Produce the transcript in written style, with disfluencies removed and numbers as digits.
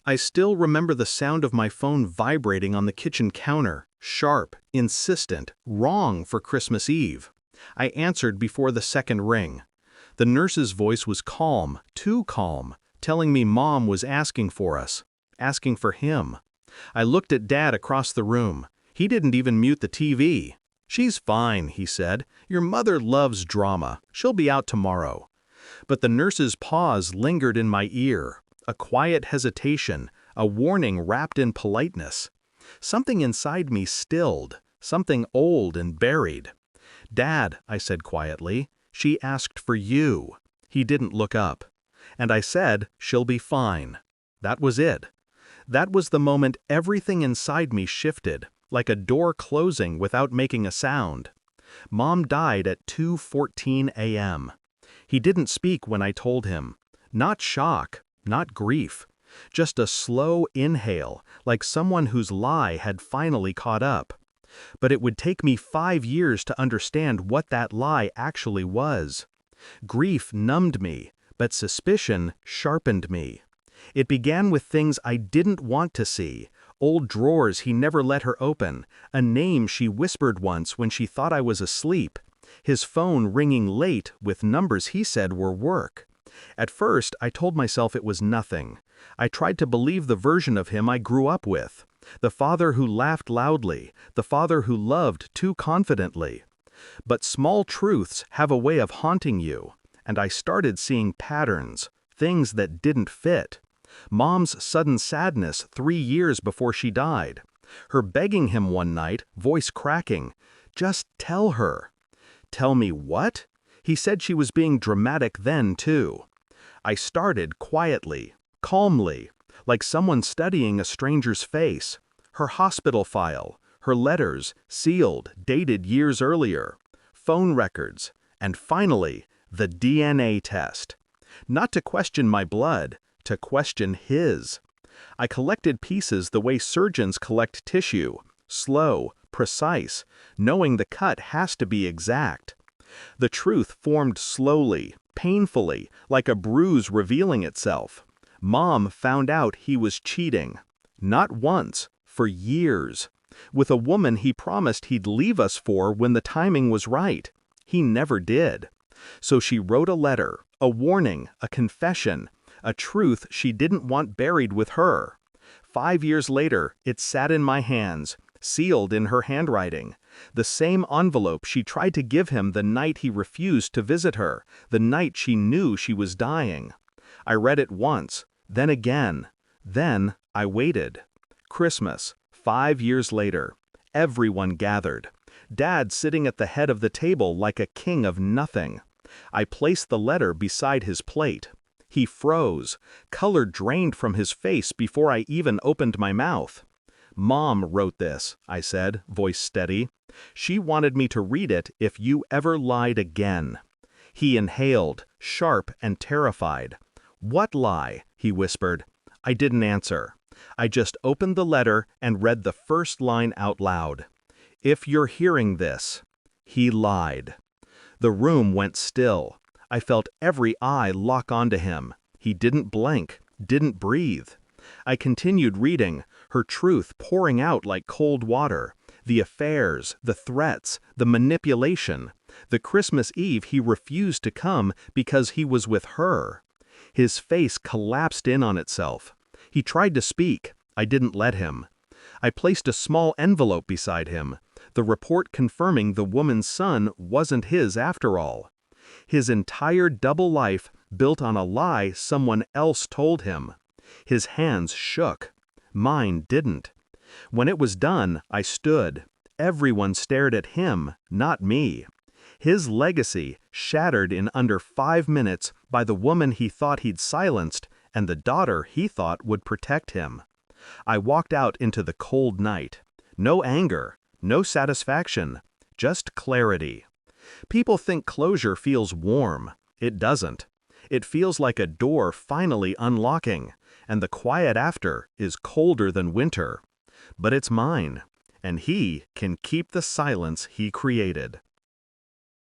I still remember the sound of my phone vibrating on the kitchen counter, sharp, insistent, wrong for Christmas Eve. I answered before the second ring. The nurse's voice was calm, too calm, telling me Mom was asking for us, asking for him. I looked at Dad across the room. He didn't even mute the TV. "She's fine," he said. "Your mother loves drama. She'll be out tomorrow." But the nurse's pause lingered in my ear, a quiet hesitation, a warning wrapped in politeness. Something inside me stilled, something old and buried. "Dad," I said quietly, "she asked for you." He didn't look up. And I said, "She'll be fine." That was it. That was the moment everything inside me shifted, like a door closing without making a sound. Mom died at 2:14 a.m. He didn't speak when I told him. Not shock, not grief. Just a slow inhale, like someone whose lie had finally caught up. But it would take me 5 years to understand what that lie actually was. Grief numbed me, but suspicion sharpened me. It began with things I didn't want to see, old drawers he never let her open, a name she whispered once when she thought I was asleep, his phone ringing late with numbers he said were work. At first, I told myself it was nothing. I tried to believe the version of him I grew up with, the father who laughed loudly, the father who loved too confidently. But small truths have a way of haunting you, and I started seeing patterns, things that didn't fit. Mom's sudden sadness 3 years before she died. Her begging him one night, voice cracking, "Just tell her." Tell me what? He said she was being dramatic then, too. I started quietly, calmly, like someone studying a stranger's face. Her hospital file, her letters, sealed, dated years earlier, phone records, and finally, the DNA test. Not to question my blood, to question his. I collected pieces the way surgeons collect tissue, slow, precise, knowing the cut has to be exact. The truth formed slowly, painfully, like a bruise revealing itself. Mom found out he was cheating. Not once, for years. With a woman he promised he'd leave us for when the timing was right. He never did. So she wrote a letter, a warning, a confession, a truth she didn't want buried with her. 5 years later, it sat in my hands, sealed in her handwriting. The same envelope she tried to give him the night he refused to visit her, the night she knew she was dying. I read it once, then again. Then I waited. Christmas, 5 years later. Everyone gathered. Dad sitting at the head of the table like a king of nothing. I placed the letter beside his plate. He froze. Color drained from his face before I even opened my mouth. "Mom wrote this," I said, voice steady. "She wanted me to read it if you ever lied again." He inhaled, sharp and terrified. "What lie?" he whispered. I didn't answer. I just opened the letter and read the first line out loud. "If you're hearing this, he lied." The room went still. I felt every eye lock onto him. He didn't blink, didn't breathe. I continued reading, her truth pouring out like cold water. The affairs, the threats, the manipulation. The Christmas Eve he refused to come because he was with her. His face collapsed in on itself. He tried to speak. I didn't let him. I placed a small envelope beside him, the report confirming the woman's son wasn't his after all. His entire double life built on a lie someone else told him. His hands shook. Mine didn't. When it was done, I stood. Everyone stared at him, not me. His legacy shattered in under 5 minutes by the woman he thought he'd silenced and the daughter he thought would protect him. I walked out into the cold night. No anger, no satisfaction, just clarity. People think closure feels warm. It doesn't. It feels like a door finally unlocking, and the quiet after is colder than winter. But it's mine, and he can keep the silence he created.